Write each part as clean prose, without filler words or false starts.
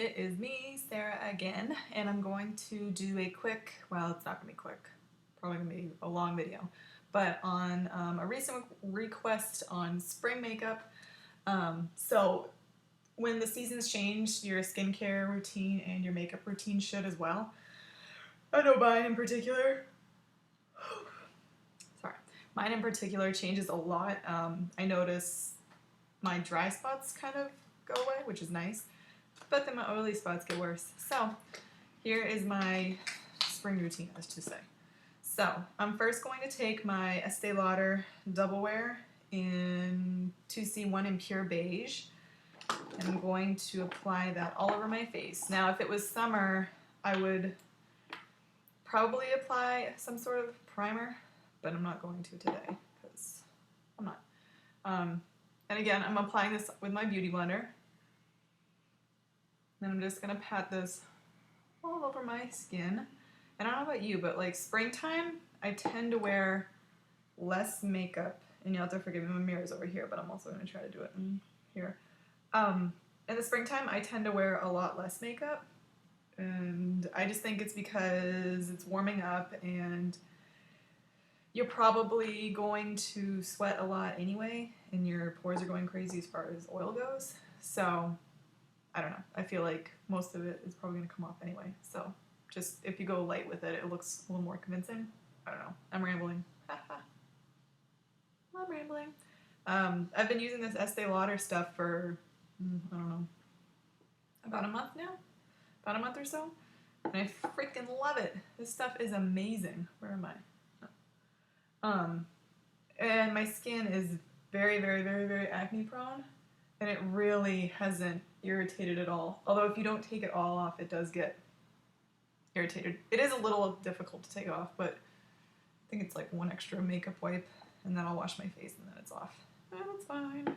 it is me, Sarah, again, and I'm going to do a quick, well, it's not going to be quick, probably going to be a long video, but on a recent request on spring makeup. So when the seasons change, your skincare routine and your makeup routine should as well. I know mine in particular, sorry, mine in particular changes a lot. I notice my dry spots kind of go away, which is nice. But then my oily spots get worse. So here is my spring routine, as to say. So I'm first going to take my Estee Lauder Double Wear in 2C1 in Pure Beige. And I'm going to apply that all over my face. Now, if it was summer, I would probably apply some sort of primer, but I'm not going to today because I'm not. And again, I'm applying this with my Beauty Blender. Then I'm just going to pat this all over my skin. And I don't know about you, but like springtime, I tend to wear less makeup. And you'll have to forgive me, my mirror's over here, but I'm also going to try to do it in here. In the springtime, I tend to wear a lot less makeup. And I just think it's because it's warming up and you're probably going to sweat a lot anyway, and your pores are going crazy as far as oil goes. So I don't know. I feel like most of it is probably going to come off anyway. So just if you go light with it, it looks a little more convincing. I don't know. I'm rambling. I'm rambling. I've been using this Estee Lauder stuff for, I don't know, about a month now? About a month or so. And I freaking love it. This stuff is amazing. Where am I? And my skin is very, very, very, very acne prone. And it really hasn't irritated at all. Although if you don't take it all off, it does get irritated. It is a little difficult to take off, but I think it's like one extra makeup wipe, and then I'll wash my face and then it's off. And it's fine.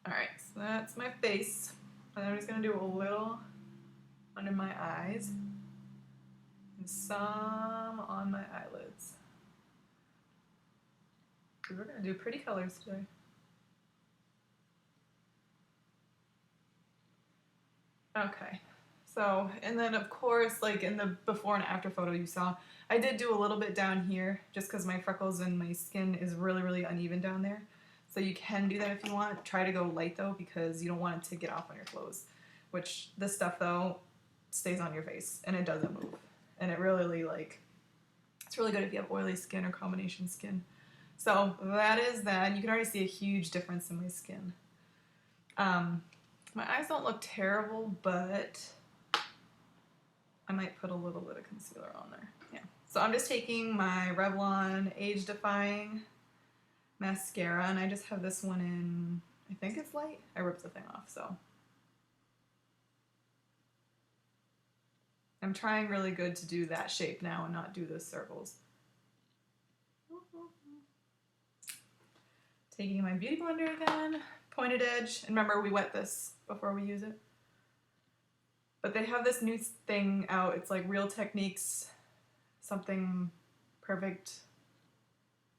Alright, so that's my face. And I'm just going to do a little under my eyes and some on my eyelids. Because we're going to do pretty colors today. Okay, so, and then of course, like in the before and after photo you saw, I did do a little bit down here just because my freckles and my skin is really, really uneven down there. So you can do that if you want. Try to go light though, because you don't want it to get off on your clothes. Which, this stuff though, stays on your face and it doesn't move. And it really, like, it's really good if you have oily skin or combination skin. So that is that. You can already see a huge difference in my skin. My eyes don't look terrible, but I might put a little bit of concealer on there. Yeah. So I'm just taking my Revlon Age Defying mascara, and I just have this one in, I think it's light. I ripped the thing off, so. I'm trying really good to do that shape now and not do the circles. Taking my Beauty Blender again, pointed edge, and remember we wet this before we use it. But they have this new thing out, it's like Real Techniques, something perfect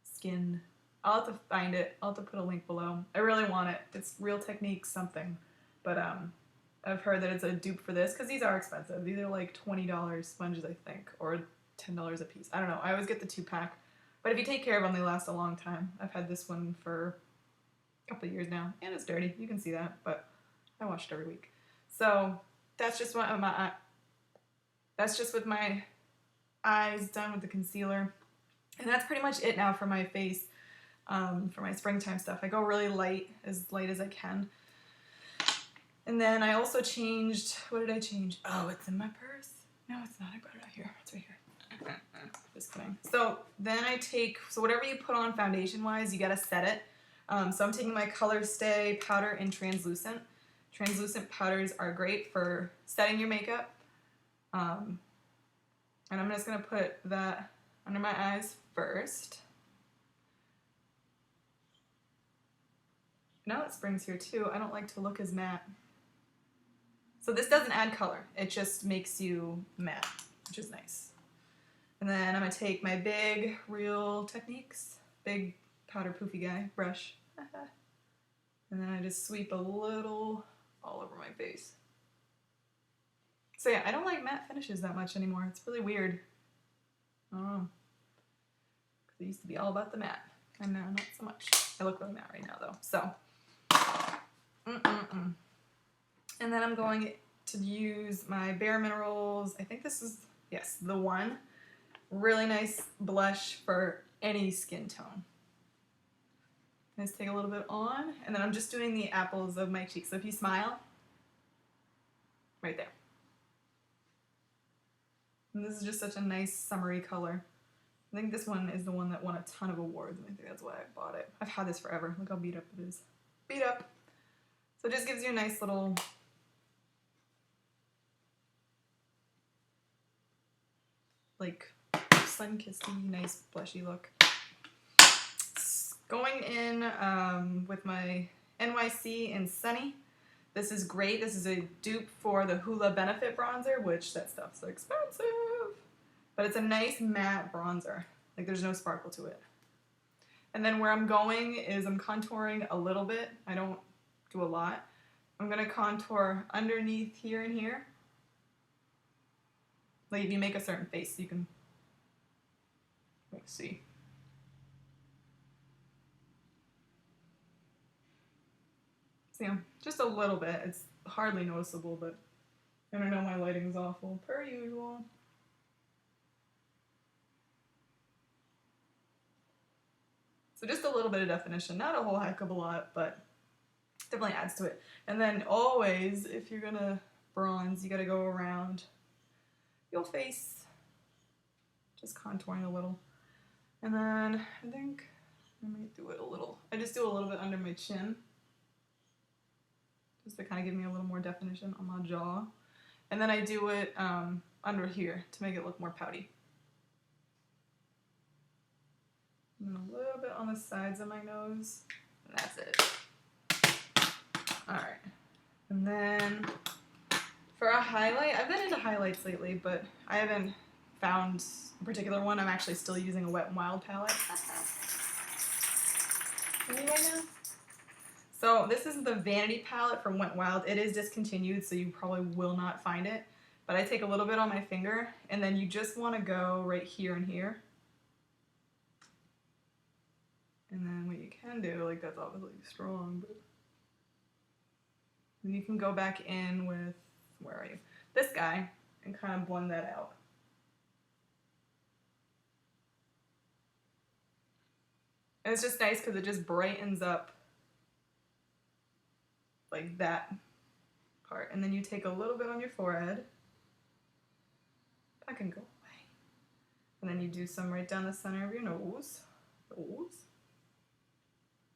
skin. I'll have to find it, I'll have to put a link below. I really want it, it's Real Techniques something, but I've heard that it's a dupe for this, because these are expensive. These are like $20 sponges, I think, or $10 a piece. I don't know, I always get the 2-pack. But if you take care of them, they last a long time. I've had this one for a couple of years now, and it's dirty. You can see that, but I wash it every week. So that's just that's just with my eyes done with the concealer, and that's pretty much it now for my face. For my springtime stuff, I go really light as I can. And then I also changed. What did I change? Oh, it's in my purse. No, it's not. I brought it out here. It's right here. Just kidding. So then I take, so whatever you put on foundation wise, you gotta set it. So I'm taking my Color Stay powder in translucent. Translucent powders are great for setting your makeup. And I'm just gonna put that under my eyes first. Now it springs here too. I don't like to look as matte. So this doesn't add color. It just makes you matte, which is nice. And then I'm going to take my big Real Techniques, big powder poofy guy, brush. And then I just sweep a little all over my face. So yeah, I don't like matte finishes that much anymore. It's really weird. I don't know. Because it used to be all about the matte. And now not so much. I look really matte right now though. So. And then I'm going to use my Bare Minerals. I think this is, yes, the one. Really nice blush for any skin tone. Let's take a little bit on. And then I'm just doing the apples of my cheeks. So if you smile, right there. And this is just such a nice summery color. I think this one is the one that won a ton of awards, and I think that's why I bought it. I've had this forever. Look how beat up it is. Beat up. So it just gives you a nice little like sun-kissed-y, nice blushy look. Going in with my NYC in Sunny. This is great. This is a dupe for the Hoola Benefit Bronzer, which that stuff's expensive. But it's a nice matte bronzer. Like there's no sparkle to it. And then where I'm going is I'm contouring a little bit. I don't do a lot. I'm going to contour underneath here and here. Like if you make a certain face, you can see. So yeah, just a little bit. It's hardly noticeable, but I don't know, my lighting's awful, per usual. So just a little bit of definition, not a whole heck of a lot, but definitely adds to it. And then always, if you're gonna bronze, you gotta go around your face, just contouring a little. And then I think I might do it a little. I just do a little bit under my chin, just to kind of give me a little more definition on my jaw. And then I do it under here to make it look more pouty. And a little bit on the sides of my nose, and that's it. Alright, and then for a highlight, I've been into highlights lately, but I haven't found a particular one. I'm actually still using a Wet n Wild palette. Right now? So this is the Vanity palette from Wet n Wild. It is discontinued, so you probably will not find it. But I take a little bit on my finger, and then you just want to go right here and here. And then what you can do, like that's obviously strong, but then you can go back in with, where are you? This guy, and kind of blend that out. And it's just nice because it just brightens up like that part. And then you take a little bit on your forehead. That can go away. And then you do some right down the center of your nose.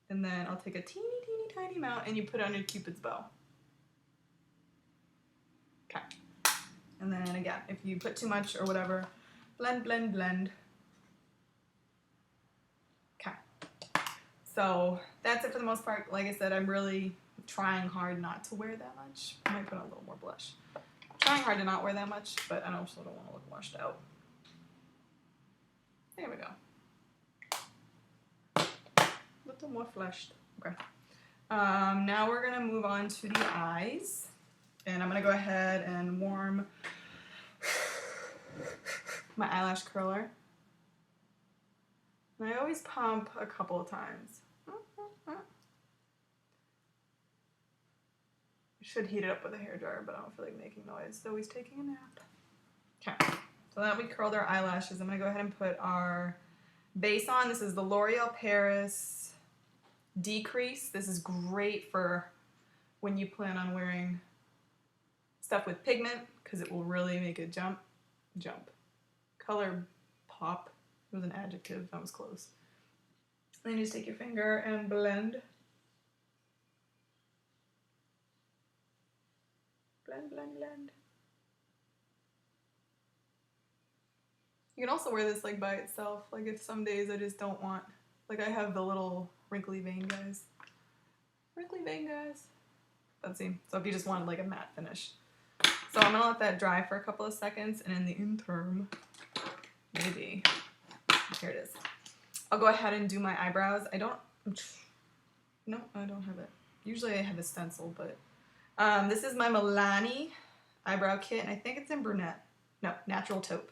And then I'll take a teeny, teeny, tiny amount and you put it on your Cupid's bow. Okay. And then again, if you put too much or whatever, blend, blend, blend. Okay. So that's it for the most part. Like I said, I'm really trying hard not to wear that much. I might put on a little more blush. Trying hard to not wear that much, but I also don't want to look washed out. There we go. A little more flushed. Okay. Now we're gonna move on to the eyes, and I'm gonna go ahead and warm my eyelash curler. And I always pump a couple of times. I should heat it up with a hairdryer, but I don't feel like making noise, so he's taking a nap. Okay. So now that we curled our eyelashes, I'm gonna go ahead and put our base on. This is the L'Oreal Paris Decrease. This is great for when you plan on wearing stuff with pigment, because it will really make it jump. Color pop. It was an adjective. That was close. And then you just take your finger and blend. Blend, blend, blend. You can also wear this like by itself. Like if some days I just don't want, like I have the little wrinkly vein guys. Wrinkly vein guys. Let's see. So if you just wanted like a matte finish. So I'm gonna let that dry for a couple of seconds, and in the interim, maybe, here it is. I'll go ahead and do my eyebrows. I don't have it. Usually I have a stencil, but this is my Milani eyebrow kit, and I think it's in brunette. No, natural taupe.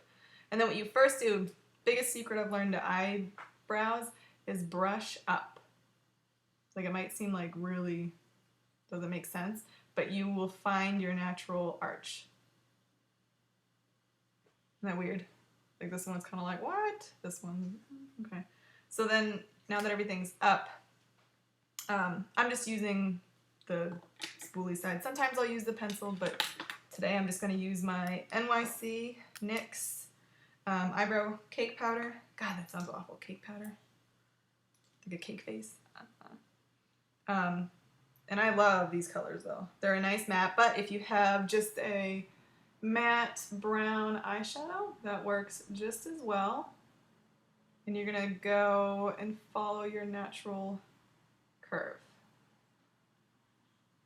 And then what you first do, biggest secret I've learned to eyebrows, is brush up. Like, it might seem like really doesn't make sense, but you will find your natural arch. Isn't that weird? Like, this one's kind of like, what? This one, okay. So then, now that everything's up, I'm just using the spoolie side. Sometimes I'll use the pencil, but today I'm just going to use my M.A.C. NYX eyebrow cake powder. God, that sounds awful. Cake powder. Like a cake face. And I love these colors though. They're a nice matte, but if you have just a matte brown eyeshadow, that works just as well. And you're gonna go and follow your natural curve.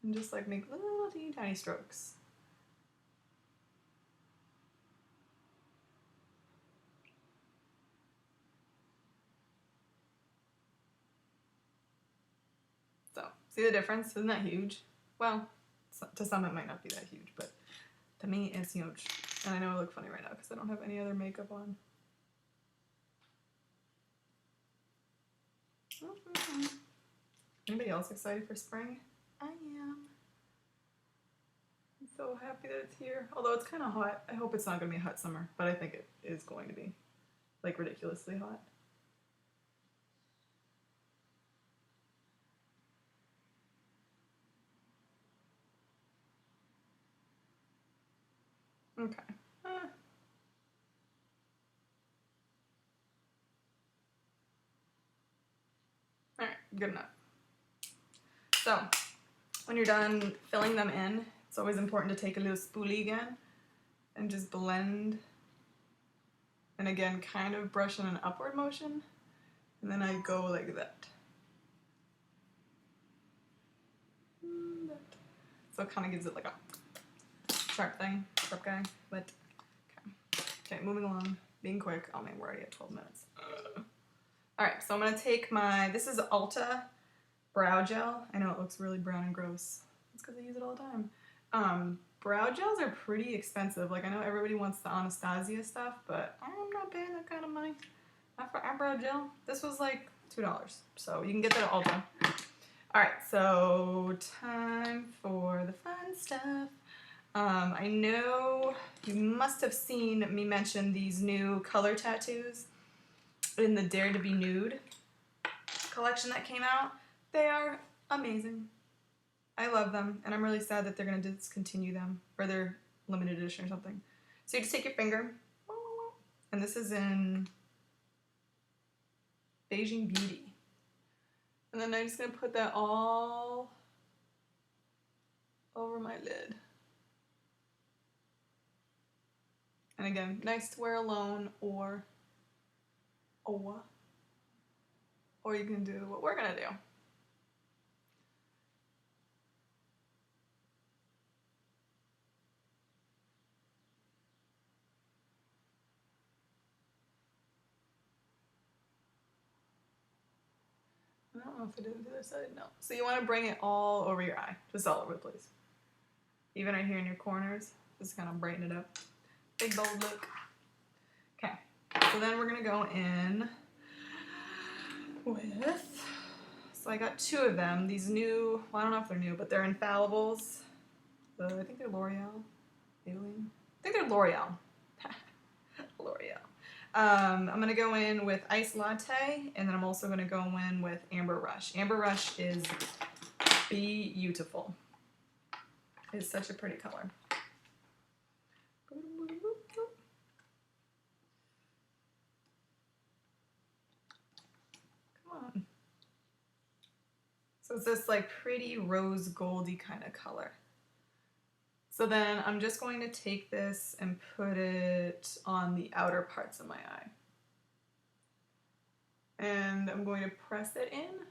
And just like make little teeny tiny strokes. So, see the difference? Isn't that huge? Well, to some it might not be that huge, but to me it's huge. And I know I look funny right now because I don't have any other makeup on. Anybody else excited for spring? I am. I'm so happy that it's here. Although it's kind of hot. I hope it's not going to be a hot summer, but I think it is going to be. Like, ridiculously hot. Okay. Alright, good enough. So, when you're done filling them in, it's always important to take a little spoolie again and just blend. And again, kind of brush in an upward motion. And then I go like that. So it kind of gives it like a sharp thing, sharp guy, but okay, moving along, being quick. Oh man, we're already at 12 minutes. All right, so I'm gonna take this is Ulta brow gel. I know it looks really brown and gross. It's because I use it all the time. Brow gels are pretty expensive. Like, I know everybody wants the Anastasia stuff, but I'm not paying that kind of money. Not for eyebrow gel. This was like $2, so you can get that at Ulta. All right, so time for the fun stuff. I know you must have seen me mention these new color tattoos in the Dare to be Nude collection that came out. They are amazing. I love them, and I'm really sad that they're going to discontinue them, or they're limited edition or something. So you just take your finger, and this is in Beige-ing Beauty. And then I'm just going to put that all over my lid. And again, nice to wear alone, or you can do what we're going to do. I don't know if I did the other side. No. So you want to bring it all over your eye. Just all over the place. Even right here in your corners. Just kind of brighten it up. Big bold look. Okay. So then we're going to go in with... So I got 2 of them. These new... Well, I don't know if they're new, but they're Infallibles. I think they're L'Oreal. Maybelline. I think they're L'Oreal. L'Oreal. I'm going to go in with Iced Latte, and then I'm also going to go in with Amber Rush. Amber Rush is beautiful. It's such a pretty color. Come on. So it's this like pretty rose goldy kind of color. So then I'm just going to take this and put it on the outer parts of my eye. And I'm going to press it in.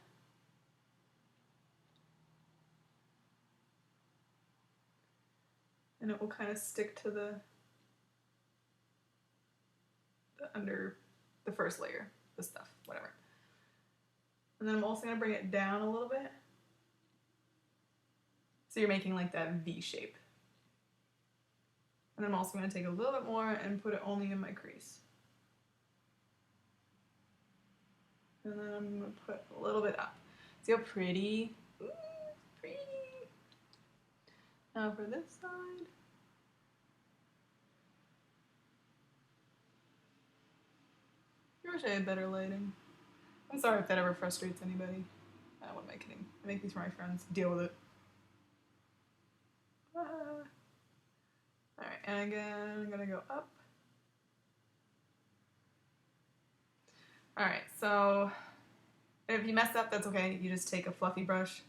And it will kind of stick to the under the first layer, the stuff, whatever. And then I'm also going to bring it down a little bit. So you're making like that V shape. And I'm also going to take a little bit more and put it only in my crease. And then I'm going to put a little bit up. See how pretty? Ooh, pretty. Now for this side. I wish I had better lighting. I'm sorry if that ever frustrates anybody. What am I kidding? I make these for my friends. Deal with it. Alright, and again, I'm gonna go up. Alright, so if you mess up, that's okay. You just take a fluffy brush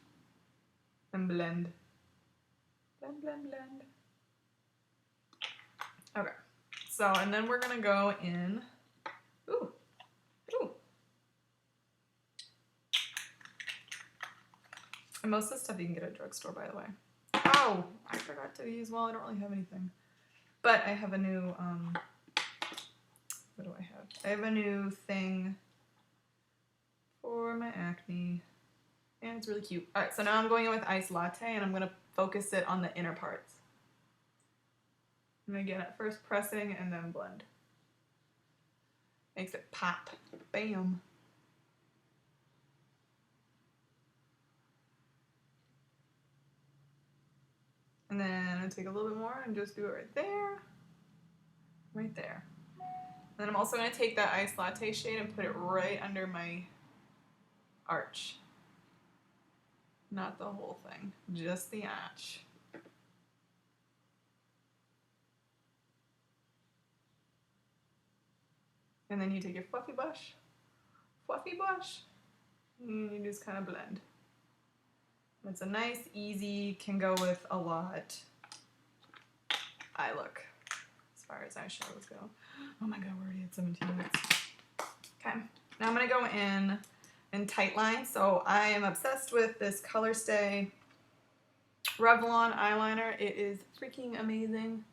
and blend. Blend, blend, blend. Okay, so, and then we're gonna go in. Ooh, ooh. And most of the stuff you can get at a drugstore, by the way. Oh, I forgot to use, well, I don't really have anything. But I have a new, what do I have? I have a new thing for my acne. And it's really cute. Alright, so now I'm going in with Iced Latte, and I'm going to focus it on the inner parts. And again, at first pressing and then blend. Makes it pop. Bam. And then I take a little bit more and just do it right there. Right there. And then I'm also going to take that Iced Latte shade and put it right under my arch. Not the whole thing, just the arch. And then you take your fluffy brush, and you just kind of blend. It's a nice, easy, can go with a lot eye look as far as eyeshadows go. Oh my god, we're already at 17 minutes. Okay, now I'm going to go in tight line. So I am obsessed with this Color Stay Revlon eyeliner. It is freaking amazing.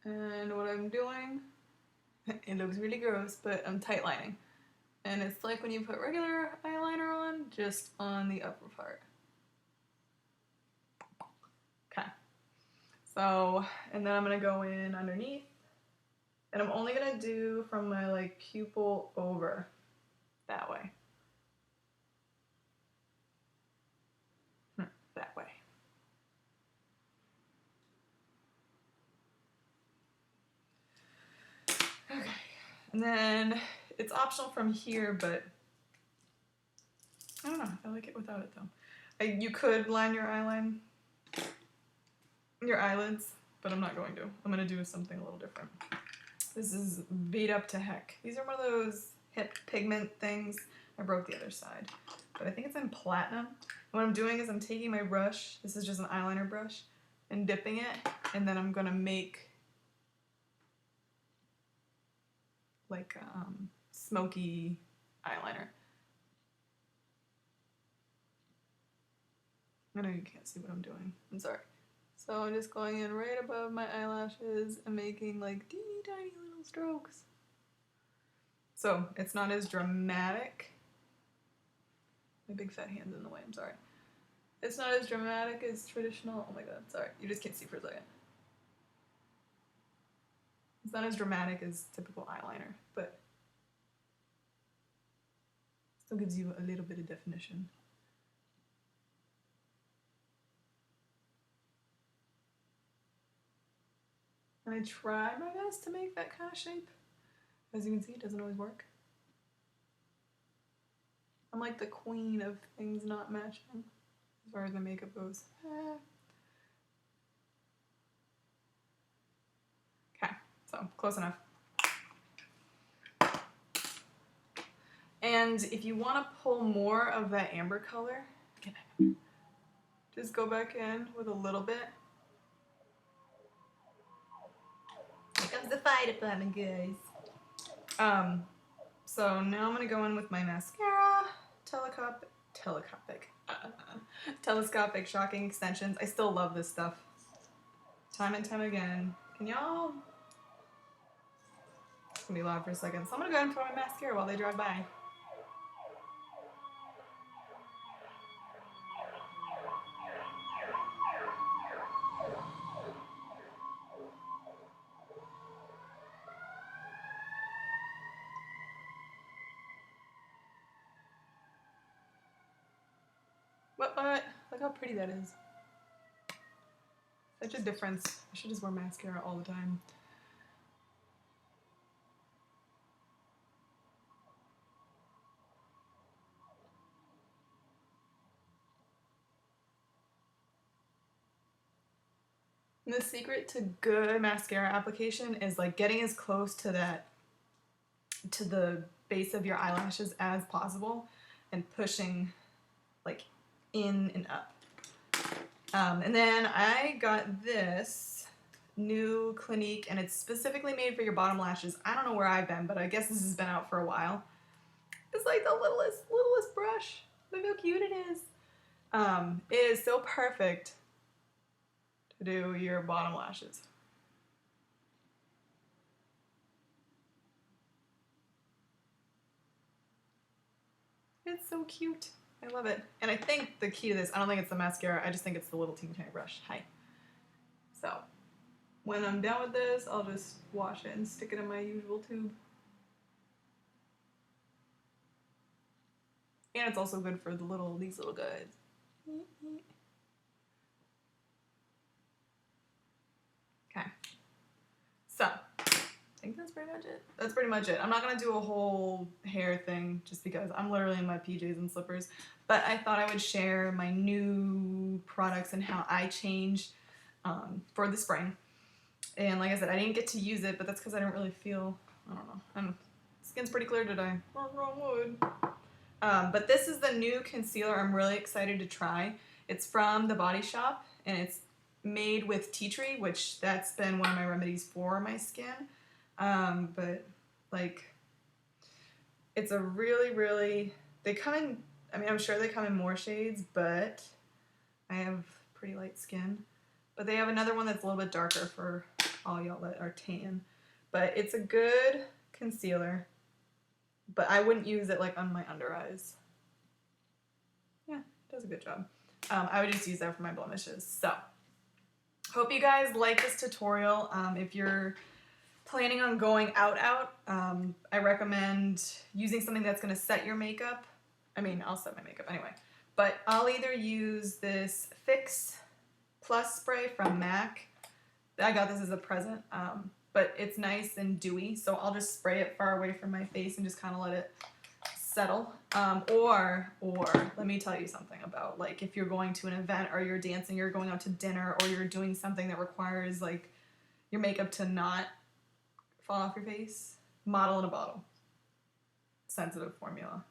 And what I'm doing, it looks really gross, but I'm tight lining. And it's like when you put regular eyeliner on, just on the upper part. Okay. So, and then I'm going to go in underneath. And I'm only going to do from my like pupil over that way. That way. Okay. And then it's optional from here, but I don't know. I like it without it though. You could line your your eyelids, but I'm not going to. I'm going to do something a little different. This is beat up to heck. These are one of those hip pigment things. I broke the other side, but I think it's in Platnum. What I'm doing is I'm taking my brush, this is just an eyeliner brush, and dipping it, and then I'm going to make like smoky eyeliner. I know you can't see what I'm doing. I'm sorry. So I'm just going in right above my eyelashes and making like teeny tiny little strokes. So it's not as dramatic. My big fat hand's in the way, I'm sorry. It's not as dramatic as traditional, oh my god, sorry. You just can't see for a second. It's not as dramatic as typical eyeliner, but still gives you a little bit of definition. And I try my best to make that kind of shape. As you can see, it doesn't always work. I'm like the queen of things not matching as far as my makeup goes. Okay, so close enough. And if you want to pull more of that amber color, just go back in with a little bit. Here comes the fire department, guys. So now I'm gonna go in with my mascara, Telescopic Shocking Extensions. I still love this stuff. Time and time again. Can y'all? It's gonna be loud for a second. So I'm gonna go ahead and put on my mascara while they drive by. What? Look how pretty that is. Such a difference. I should just wear mascara all the time. And the secret to good mascara application is like getting as close to the base of your eyelashes as possible and pushing like in and up. And then I got this new Clinique, and it's specifically made for your bottom lashes. I don't know where I've been, but I guess this has been out for a while. It's like the littlest brush. Look how cute it is. It is so perfect to do your bottom lashes. It's so cute. I love it. And I think the key to this, I don't think it's the mascara, I just think it's the little teeny tiny brush. Hi. So, when I'm done with this, I'll just wash it and stick it in my usual tube. And it's also good for these little guys. Okay. So, I think that's pretty much it. That's pretty much it. I'm not going to do a whole hair thing just because I'm literally in my PJs and slippers. But I thought I would share my new products and how I changed for the spring. And like I said, I didn't get to use it, but that's because I didn't really feel, I don't know. Skin's pretty clear today. Wrong wood. But this is the new concealer I'm really excited to try. It's from The Body Shop, and it's made with tea tree, which that's been one of my remedies for my skin. But like, it's a really, they come in, I mean, I'm sure they come in more shades, but I have pretty light skin. But they have another one that's a little bit darker for all y'all that are tan. But it's a good concealer, but I wouldn't use it like on my under eyes. Yeah, it does a good job. I would just use that for my blemishes. So, hope you guys like this tutorial. If you're planning on going out, I recommend using something that's going to set your makeup. I mean, I'll set my makeup anyway. But I'll either use this Fix Plus spray from M.A.C. I got this as a present, but it's nice and dewy, so I'll just spray it far away from my face and just kind of let it settle. Or let me tell you something about, like, if you're going to an event or you're dancing, you're going out to dinner, or you're doing something that requires, like, your makeup to not fall off your face, Model in a Bottle. Sensitive formula.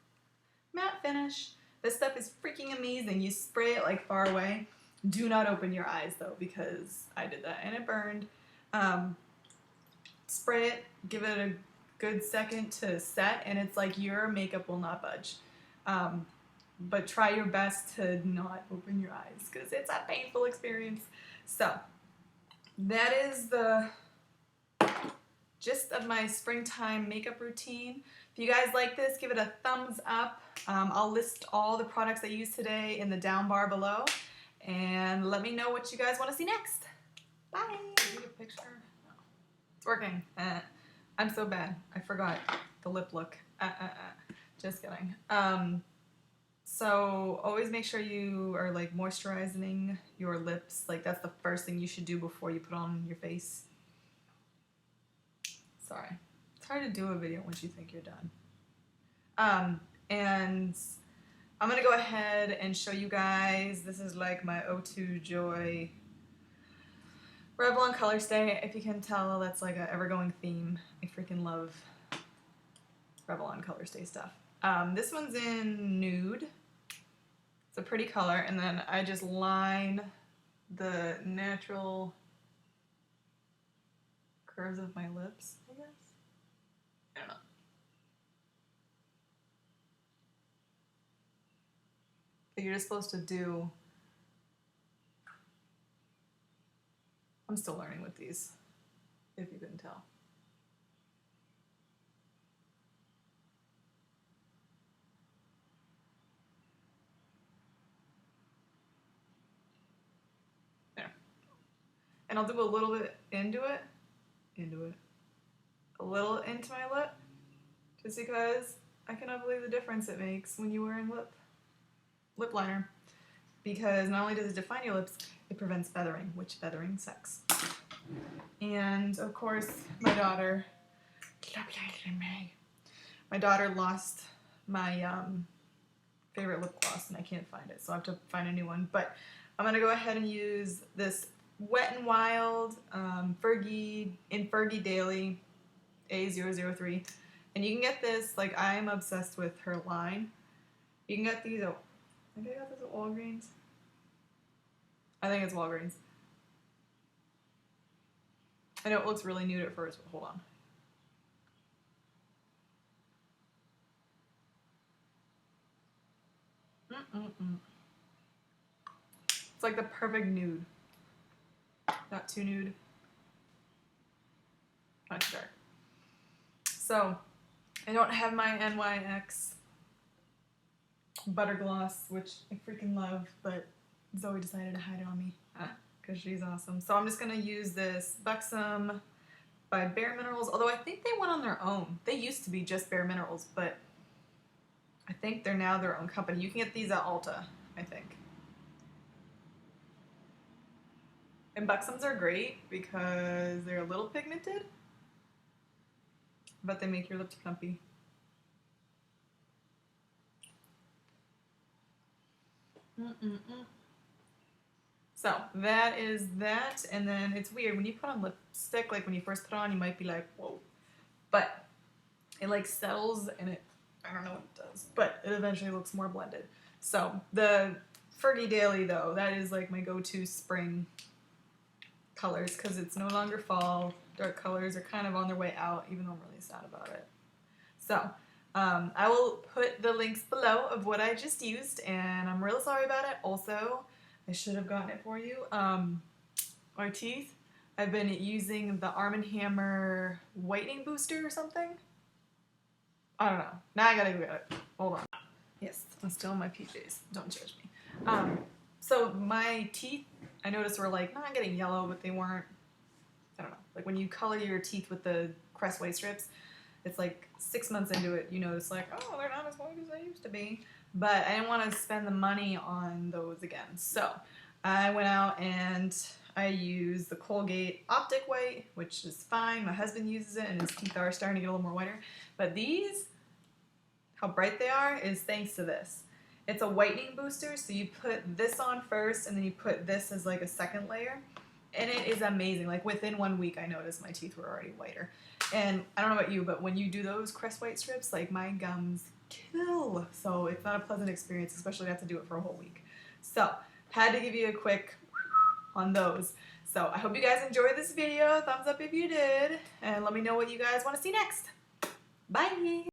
Matte finish. This stuff is freaking amazing. You spray it, like, far away. Do not open your eyes, though, because I did that and it burned. Spray it, give it a good second to set, and it's like your makeup will not budge. But try your best to not open your eyes, because it's a painful experience. So, that is the gist of my springtime makeup routine. If you guys like this, give it a thumbs up. I'll list all the products I used today in the down bar below. And let me know what you guys want to see next. Bye. Take a picture. No. It's working. I'm so bad. I forgot the lip look. Just kidding. So always make sure you are like moisturizing your lips. Like that's the first thing you should do before you put on your face. Sorry. It's hard to do a video once you think you're done. And I'm going to go ahead and show you guys, this is like my O2 Joy Revlon Color Stay. If you can tell, that's like an ever-going theme. I freaking love Revlon Color Stay stuff. This one's in Nude. It's a pretty color, and then I just line the natural curves of my lips, I guess. I don't know. But you're just supposed to do, I'm still learning with these, if you couldn't tell. There. And I'll do a little bit into it, a little into my lip, just because I cannot believe the difference it makes when you're wearing lip liner. because not only does it define your lips, it prevents feathering, which feathering sucks. And of course, my daughter lost my favorite lip gloss and I can't find it, so I have to find a new one. But I'm gonna go ahead and use this Wet n Wild Fergie Daily A003, and you can get this, like, I'm obsessed with her line. You can get these at, I think I got this at Walgreens. I think it's Walgreens. I know it looks really nude at first, but hold on. It's like the perfect nude. Not too nude. Not too dark. So, I don't have my NYX Butter Gloss, which I freaking love, but Zoe decided to hide it on me because she's awesome. So I'm just going to use this Buxom by Bare Minerals, although I think they went on their own. They used to be just Bare Minerals, but I think they're now their own company. You can get these at Ulta, I think. And Buxoms are great because they're a little pigmented, but they make your lips plumpy. So that is that, and then it's weird when you put on lipstick, like when you first put it on, you might be like, whoa, but it like settles and it, I don't know what it does, but it eventually looks more blended. So the Fergie Daily though, that is like my go-to spring colors because it's no longer fall. Dark colors are kind of on their way out, even though I'm really sad about it. So I will put the links below of what I just used, and I'm real sorry about it. Also, I should have gotten it for you. My teeth, I've been using the Arm & Hammer whitening booster or something. I don't know. Now I gotta go get it. Hold on. Yes, I'm still in my PJs. Don't judge me. So my teeth, I noticed were like not getting yellow, but they weren't. I don't know. Like when you color your teeth with the Crest white strips, it's like 6 months into it, you notice like, oh, they're not as white as they used to be. But I didn't want to spend the money on those again. So I went out and I used the Colgate Optic White, which is fine. My husband uses it and his teeth are starting to get a little more whiter. But these, how bright they are, is thanks to this. It's a whitening booster, so you put this on first and then you put this as like a second layer. And it is amazing. Like within 1 week, I noticed my teeth were already whiter. And I don't know about you, but when you do those Crest white strips, like my gums kill. So it's not a pleasant experience, especially if you have to do it for a whole week. So had to give you a quick on those. So I hope you guys enjoyed this video. Thumbs up if you did. And let me know what you guys want to see next. Bye!